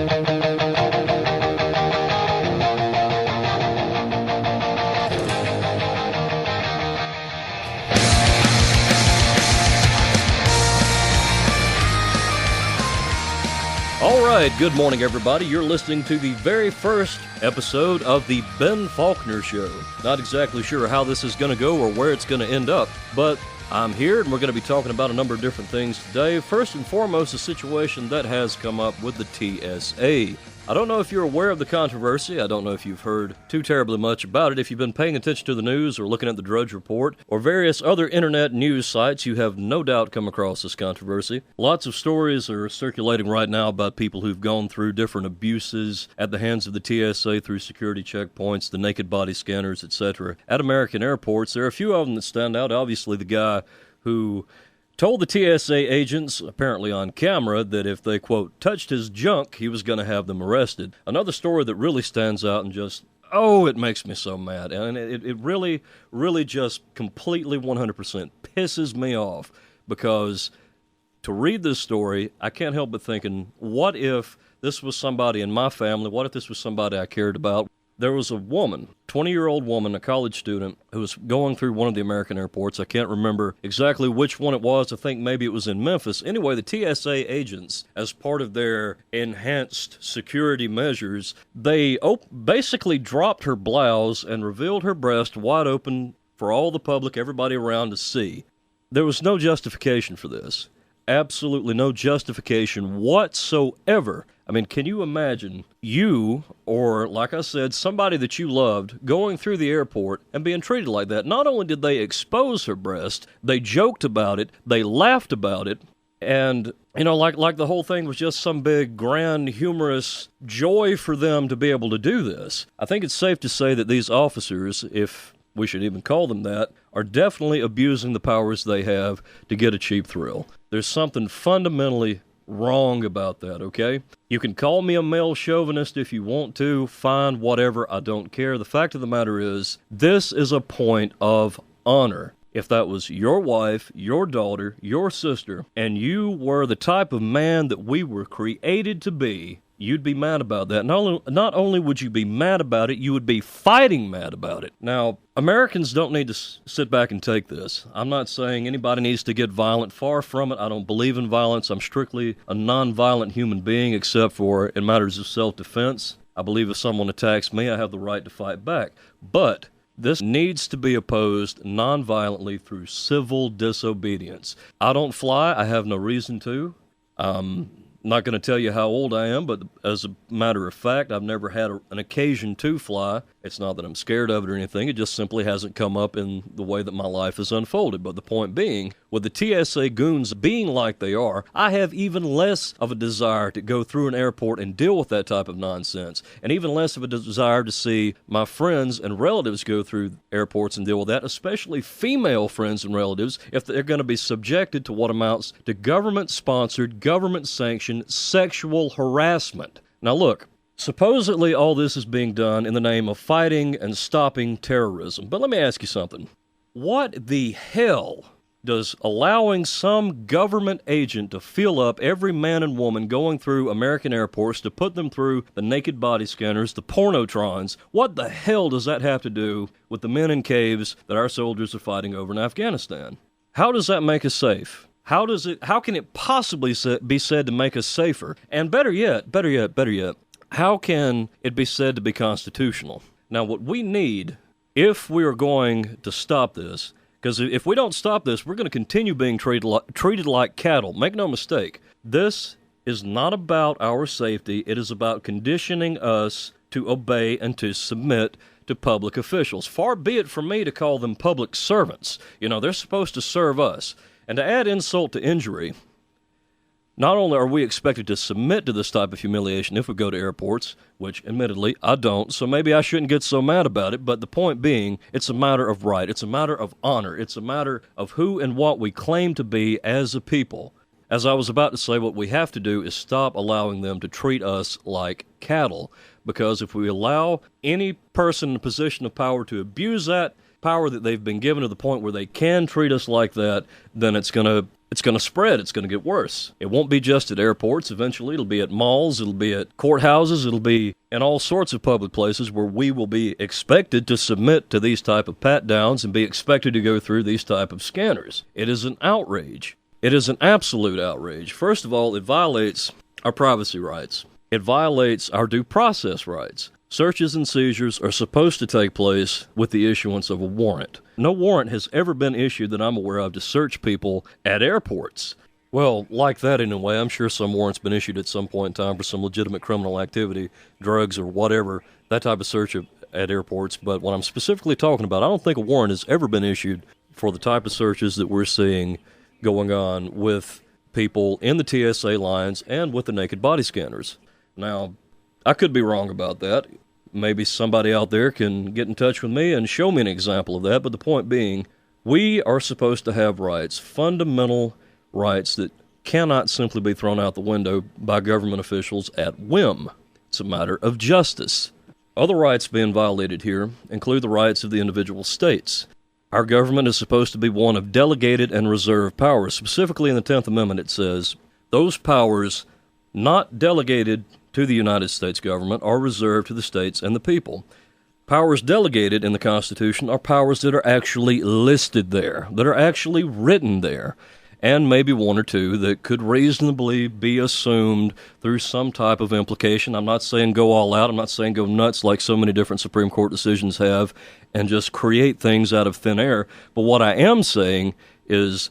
All right, good morning, everybody. You're listening to the very first episode of the Ben Faulkner Show. Not exactly sure how this is going to go or where it's going to end up, but I'm here and we're going to be talking about a number of different things today. First and foremost, a situation that has come up with the TSA. I don't know if you're aware of the controversy. I don't know if you've heard too terribly much about it. If you've been paying attention to the news or looking at the Drudge Report or various other internet news sites, you have no doubt come across this controversy. Lots of stories are circulating right now about people who've gone through different abuses at the hands of the TSA through security checkpoints, the naked body scanners, etc. At American airports, there are a few of them that stand out. Obviously, the guy who told the TSA agents, apparently on camera, that if they, quote, touched his junk, he was going to have them arrested. Another story that really stands out and just, it makes me so mad. And it really, really just completely 100% pisses me off because to read this story, I can't help but thinking, what if this was somebody in my family? What if this was somebody I cared about? There was a woman, 20-year-old woman, a college student, who was going through one of the American airports. I can't remember exactly which one it was. I think maybe it was in Memphis. Anyway, the TSA agents, as part of their enhanced security measures, they basically dropped her blouse and revealed her breast wide open for all the public, everybody around to see. There was no justification for this. Absolutely no justification whatsoever. I mean, can you imagine you, or like I said, somebody that you loved, going through the airport and being treated like that? Not only did they expose her breast, they joked about it, they laughed about it, and, you know, like the whole thing was just some big, grand, humorous joy for them to be able to do this. I think it's safe to say that these officers, if we should even call them that, are definitely abusing the powers they have to get a cheap thrill. There's something fundamentally wrong about that, okay? You can call me a male chauvinist if you want to, fine, whatever, I don't care. The fact of the matter is, this is a point of honor. If that was your wife, your daughter, your sister, and you were the type of man that we were created to be, you'd be mad about that. Not only would you be mad about it, you would be fighting mad about it. Now, Americans don't need to sit back and take this. I'm not saying anybody needs to get violent. Far from it. I don't believe in violence. I'm strictly a non-violent human being, except for in matters of self-defense. I believe if someone attacks me, I have the right to fight back. But this needs to be opposed non-violently through civil disobedience. I don't fly. I have no reason to. Not going to tell you how old I am, but as a matter of fact, I've never had an occasion to fly. It's not that I'm scared of it or anything. It just simply hasn't come up in the way that my life has unfolded. But the point being, with the TSA goons being like they are, I have even less of a desire to go through an airport and deal with that type of nonsense, and even less of a desire to see my friends and relatives go through airports and deal with that, especially female friends and relatives, if they're going to be subjected to what amounts to government-sponsored, government-sanctioned sexual harassment. Now look, supposedly all this is being done in the name of fighting and stopping terrorism. But let me ask you something. What the hell does allowing some government agent to fill up every man and woman going through American airports to put them through the naked body scanners, the pornotrons, what the hell does that have to do with the men in caves that our soldiers are fighting over in Afghanistan? How does that make us safe? How can it possibly be said to make us safer? And better yet, how can it be said to be constitutional? Now, what we need, if we are going to stop this, because if we don't stop this, we're going to continue being treated like cattle. Make no mistake, this is not about our safety. It is about conditioning us to obey and to submit to public officials. Far be it from me to call them public servants. You know, they're supposed to serve us. And to add insult to injury, not only are we expected to submit to this type of humiliation if we go to airports, which admittedly I don't, so maybe I shouldn't get so mad about it, but the point being, it's a matter of right, it's a matter of honor, it's a matter of who and what we claim to be as a people. As I was about to say, what we have to do is stop allowing them to treat us like cattle, because if we allow any person in a position of power to abuse that power that they've been given to the point where they can treat us like that, then it's going to It's going to spread. It's going to get worse. It won't be just at airports. Eventually, it'll be at malls. It'll be at courthouses. It'll be in all sorts of public places where we will be expected to submit to these type of pat-downs and be expected to go through these type of scanners. It is an outrage. It is an absolute outrage. First of all, it violates our privacy rights. It violates our due process rights. Searches and seizures are supposed to take place with the issuance of a warrant. No warrant has ever been issued that I'm aware of to search people at airports. Well, like that in a way. I'm sure some warrant's been issued at some point in time for some legitimate criminal activity, drugs or whatever, that type of search at airports. But what I'm specifically talking about, I don't think a warrant has ever been issued for the type of searches that we're seeing going on with people in the TSA lines and with the naked body scanners. Now, I could be wrong about that. Maybe somebody out there can get in touch with me and show me an example of that. But the point being, we are supposed to have rights, fundamental rights that cannot simply be thrown out the window by government officials at whim. It's a matter of justice. Other rights being violated here include the rights of the individual states. Our government is supposed to be one of delegated and reserved powers. Specifically in the 10th Amendment it says, those powers not delegated to the United States government are reserved to the states and the people. Powers delegated in the Constitution are powers that are actually listed there, that are actually written there, and maybe one or two that could reasonably be assumed through some type of implication. I'm not saying go all out. I'm not saying go nuts like so many different Supreme Court decisions have and just create things out of thin air. But what I am saying is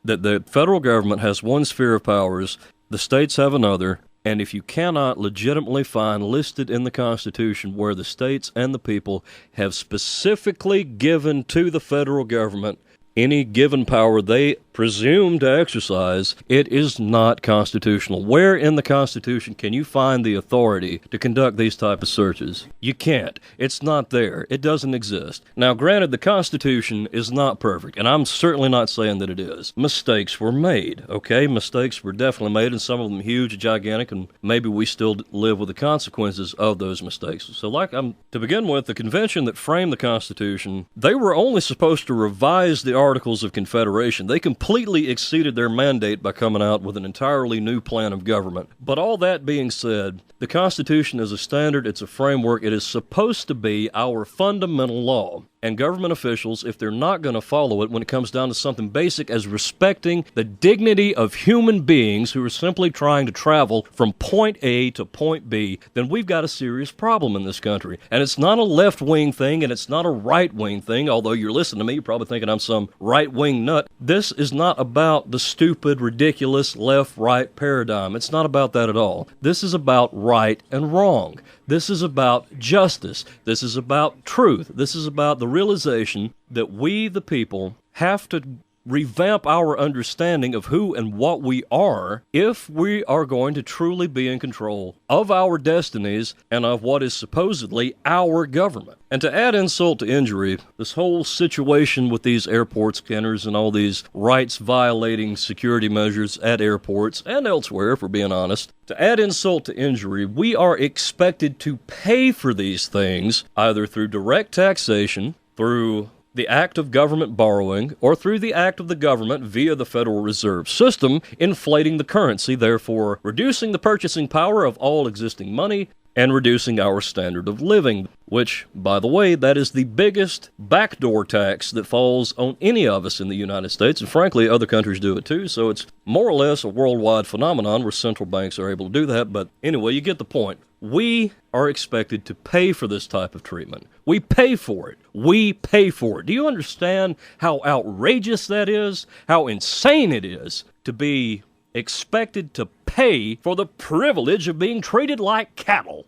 that the federal government has one sphere of powers, the states have another, and if you cannot legitimately find listed in the Constitution where the states and the people have specifically given to the federal government any given power they presume to exercise, it is not constitutional. Where in the Constitution can you find the authority to conduct these type of searches? You can't. It's not there. It doesn't exist. Now, granted, the Constitution is not perfect, and I'm certainly not saying that it is. Mistakes were made, okay? Mistakes were definitely made, and some of them huge, gigantic, and maybe we still live with the consequences of those mistakes. So to begin with, the convention that framed the Constitution, they were only supposed to revise the Articles of Confederation. They completely exceeded their mandate by coming out with an entirely new plan of government. But all that being said, the Constitution is a standard, it's a framework, it is supposed to be our fundamental law. And government officials, if they're not going to follow it when it comes down to something basic as respecting the dignity of human beings who are simply trying to travel from point A to point B, then we've got a serious problem in this country. And it's not a left-wing thing, and it's not a right-wing thing, although you're listening to me, you're probably thinking I'm some right-wing nut. This is not about the stupid, ridiculous left-right paradigm. It's not about that at all. This is about right and wrong. This is about justice. This is about truth. This is about the realization that we, the people, have to revamp our understanding of who and what we are if we are going to truly be in control of our destinies and of what is supposedly our government. And to add insult to injury, this whole situation with these airport scanners and all these rights-violating security measures at airports and elsewhere, if we're being honest, to add insult to injury, we are expected to pay for these things either through direct taxation, through the act of government borrowing, or through the act of the government via the Federal Reserve System, inflating the currency, therefore reducing the purchasing power of all existing money and reducing our standard of living, which, by the way, that is the biggest backdoor tax that falls on any of us in the United States, and frankly, other countries do it too, so it's more or less a worldwide phenomenon where central banks are able to do that, but anyway, you get the point. We are expected to pay for this type of treatment. We pay for it. We pay for it. Do you understand how outrageous that is? How insane it is to be expected to pay for the privilege of being treated like cattle?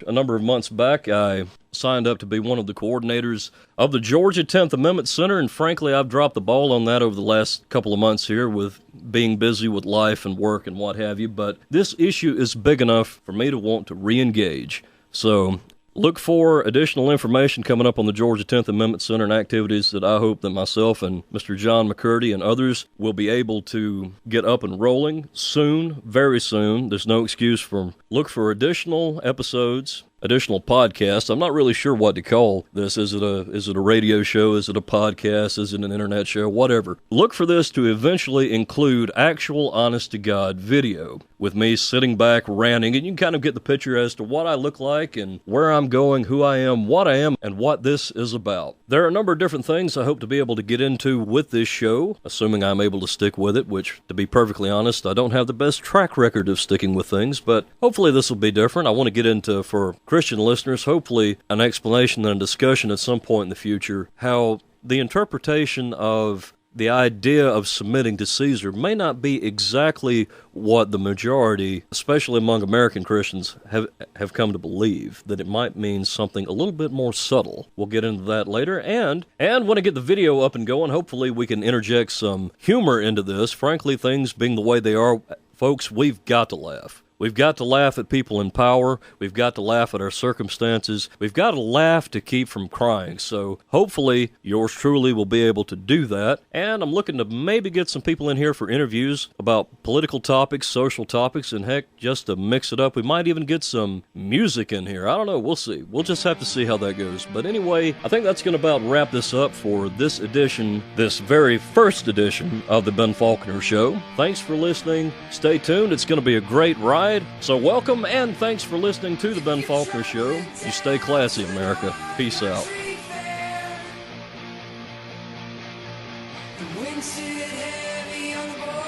A number of months back, I signed up to be one of the coordinators of the Georgia 10th Amendment Center, and frankly, I've dropped the ball on that over the last couple of months here with being busy with life and work and what have you, but this issue is big enough for me to want to re-engage. So look for additional information coming up on the Georgia 10th Amendment Center and activities that I hope that myself and Mr. John McCurdy and others will be able to get up and rolling soon, very soon. There's no excuse for look for additional episodes additional podcast. I'm not really sure what to call this. Is it a radio show? Is it a podcast? Is it an internet show? Whatever. Look for this to eventually include actual honest-to-God video with me sitting back ranting, and you can kind of get the picture as to what I look like and where I'm going, who I am, and what this is about. There are a number of different things I hope to be able to get into with this show, assuming I'm able to stick with it, which, to be perfectly honest, I don't have the best track record of sticking with things, but hopefully this will be different. I want to get into, for Christian listeners, hopefully an explanation and a discussion at some point in the future, how the interpretation of the idea of submitting to Caesar may not be exactly what the majority, especially among American Christians, have come to believe, that it might mean something a little bit more subtle. We'll get into that later, and when I get the video up and going, hopefully we can interject some humor into this. Frankly, things being the way they are, folks, we've got to laugh. We've got to laugh at people in power. We've got to laugh at our circumstances. We've got to laugh to keep from crying. So hopefully yours truly will be able to do that. And I'm looking to maybe get some people in here for interviews about political topics, social topics, and heck, just to mix it up. We might even get some music in here. I don't know. We'll see. We'll just have to see how that goes. But anyway, I think that's going to about wrap this up for this edition, this very first edition of the Ben Faulkner Show. Thanks for listening. Stay tuned. It's going to be a great ride. So welcome and thanks for listening to the Ben Faulkner Show. You stay classy, America. Peace out. The wind sit heavy on the borderline.